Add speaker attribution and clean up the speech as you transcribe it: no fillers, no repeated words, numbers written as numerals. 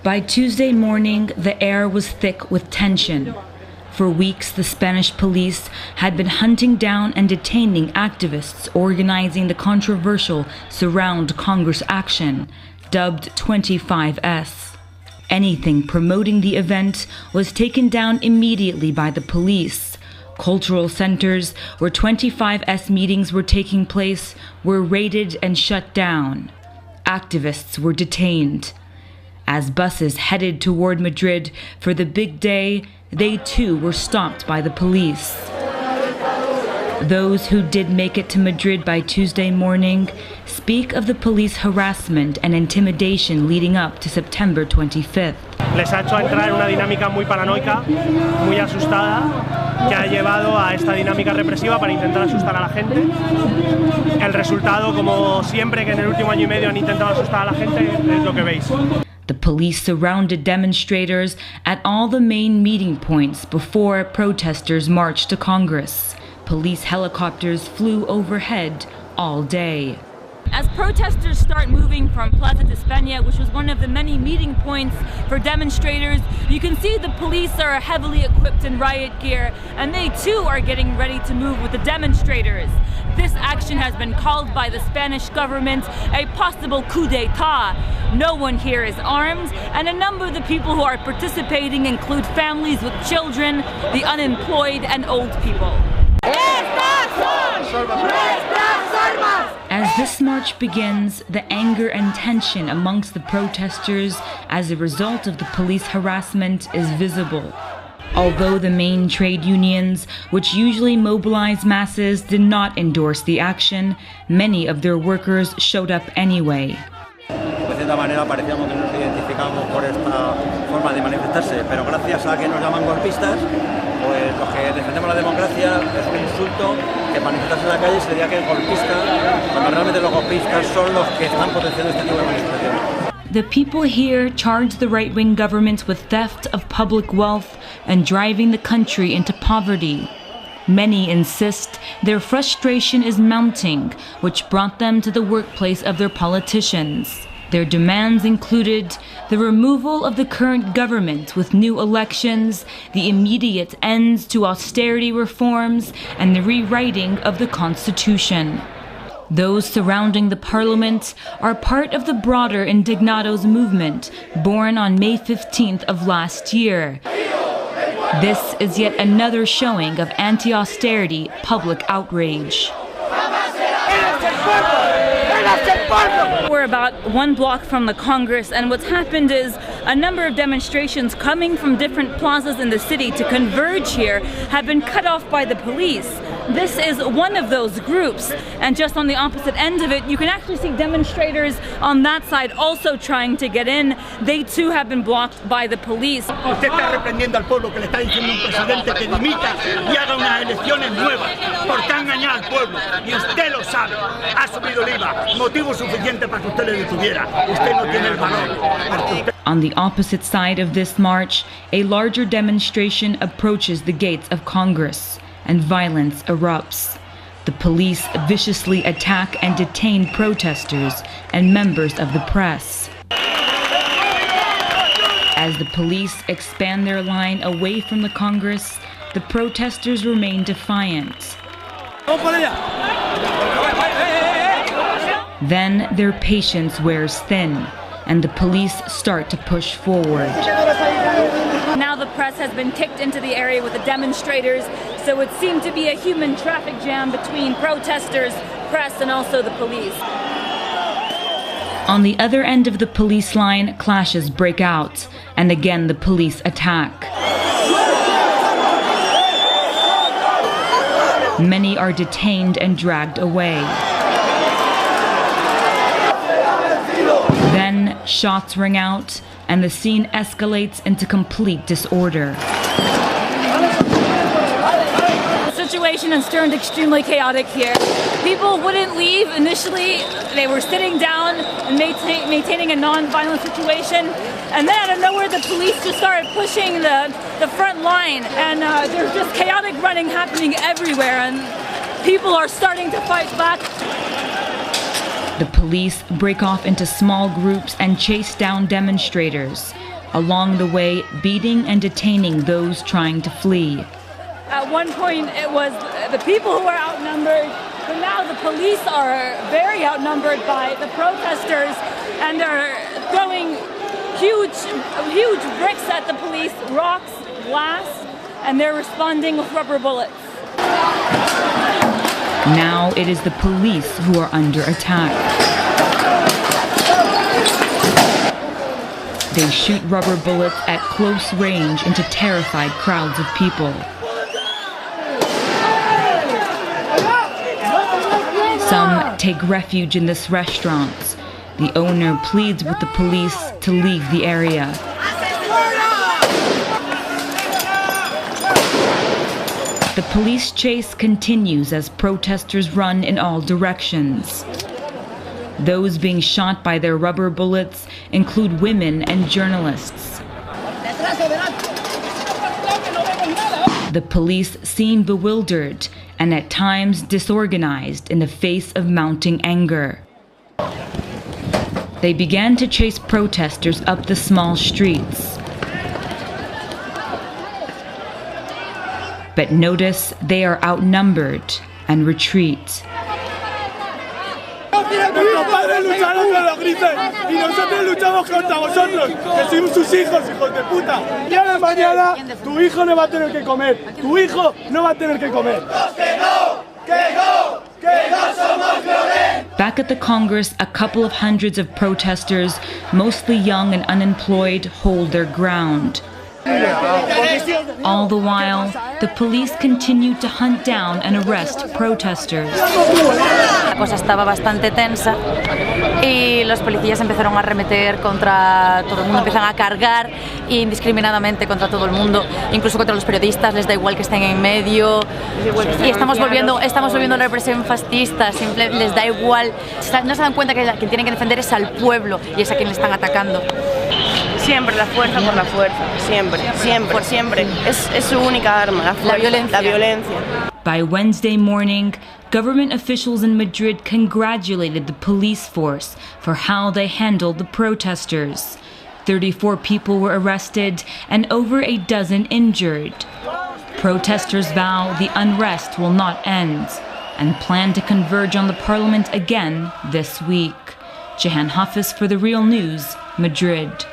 Speaker 1: By Tuesday morning, the air was thick with tension. For weeks, the Spanish police had been hunting down and detaining activists organizing the controversial Surround Congress action, dubbed 25S. Anything promoting the event was taken down immediately by the police. Cultural centers where 25S meetings were taking place were raided and shut down. Activists were detained. As buses headed toward Madrid for the big day, they too were stopped by the police. Those who did make it to Madrid by Tuesday morning speak of the police harassment and intimidation leading up to September 25th.
Speaker 2: Les ha hecho entrar en una dinámica muy paranoica, muy asustada, que ha llevado a esta dinámica represiva para intentar asustar a la gente. El resultado, como siempre que en el último año y medio han intentado asustar a la gente, es lo que veis.
Speaker 1: The police surrounded demonstrators at all the main meeting points before protesters marched to Congress. Police helicopters flew overhead all day.
Speaker 3: As protesters start moving from Plaza de España, which was one of the many meeting points for demonstrators, you can see the police are heavily equipped in riot gear, and they too are getting ready to move with the demonstrators. This action has been called by the Spanish government a possible coup d'etat. No one here is armed, and a number of the people who are participating include families with children, the unemployed, and old people.
Speaker 1: As this march begins, the anger and tension amongst the protesters as a result of the police harassment is visible. Although the main trade unions, which usually mobilize masses, did not endorse the action, many of their workers showed up anyway.
Speaker 4: De cierta manera parecíamos que nos identificamos por esta forma de manifestarse, pero gracias a que nos llaman golpistas, pues los que defendemos la democracia es un insulto que manifestarse en la calle sería que es golpista, cuando realmente los golpistas son los que están potenciando este tipo de manifestaciones.
Speaker 1: The people here charge the right-wing government with theft of public wealth and driving the country into poverty. Many insist their frustration is mounting, which brought them to the workplace of their politicians. Their demands included the removal of the current government with new elections, the immediate ends to austerity reforms, and the rewriting of the constitution. Those surrounding the parliament are part of the broader Indignados movement, born on May 15th of last year. This is yet another showing of anti-austerity public outrage.
Speaker 3: We're about one block from the Congress, and what's happened is a number of demonstrations coming from different plazas in the city to converge here have been cut off by the police. This is one of those groups, and just on the opposite end of it, you can actually see demonstrators on that side also trying to get in. They too have been blocked by the police.
Speaker 5: Usted está reprendiendo al pueblo que le está diciendo un presidente que dimita y haga unas elecciones nuevas, porque ha engañado al pueblo, y usted lo sabe. Ha subido el IVA, motivo suficiente para que usted le detuviera. Usted no tiene el valor.
Speaker 1: On the opposite side of this march, a larger demonstration approaches the gates of Congress, and violence erupts. The police viciously attack and detain protesters and members of the press. As the police expand their line away from the Congress, the protesters remain defiant. Then their patience wears thin, and the police start to push forward.
Speaker 3: Now the press has been kicked into the area with the demonstrators, so it seemed to be a human traffic jam between protesters, press, and also the police.
Speaker 1: On the other end of the police line, clashes break out, and again the police attack. Many are detained and dragged away. Then shots ring out, and the scene escalates into complete disorder.
Speaker 3: The situation has turned extremely chaotic here. People wouldn't leave initially. They were sitting down and maintaining a non-violent situation. And then out of nowhere, the police just started pushing the front line. And there's just chaotic running happening everywhere. And people are starting to fight back.
Speaker 1: The police break off into small groups and chase down demonstrators. along the way beating and detaining those trying to flee.
Speaker 3: At one point it was the people who were outnumbered, but now the police are very outnumbered by the protesters, and they're throwing huge bricks at the police, rocks, glass, and they're responding with rubber bullets.
Speaker 1: Now it is the police who are under attack. They shoot rubber bullets at close range into terrified crowds of people. Some take refuge in this restaurant. The owner pleads with the police to leave the area. The police chase continues as protesters run in all directions. Those being shot by their rubber bullets include women and journalists. The police seem bewildered and at times disorganized in the face of mounting anger. They began to chase protesters up the small streets. But notice they are outnumbered and retreat.
Speaker 6: Nuestros padres lucharon con los grises y nosotros luchamos contra vosotros, que sois sus hijos, hijos de puta. Y ahora mañana tu hijo no va a tener que comer. Tu hijo no va a tener que comer.
Speaker 1: Back at the Congress, a couple of hundreds of protesters, mostly young and unemployed, hold their ground. All the while, the police continue to hunt down and arrest protesters.
Speaker 7: La cosa estaba bastante tensa y los policías empezaron a arremeter contra todo el mundo, empezaron a cargar indiscriminadamente contra todo el mundo, incluso contra los periodistas, les da igual que estén en medio. Y estamos volviendo a la represión fascista, les da igual, no se dan cuenta que quien tienen que defender es al pueblo y es a quien le están atacando.
Speaker 8: Siempre la fuerza por la fuerza, siempre. Es su única arma, la violencia.
Speaker 1: By Wednesday morning, government officials in Madrid congratulated the police force for how they handled the protesters. 34 people were arrested and over a dozen injured. Protesters vow the unrest will not end and plan to converge on the parliament again this week. Jehan Hafiz for The Real News, Madrid.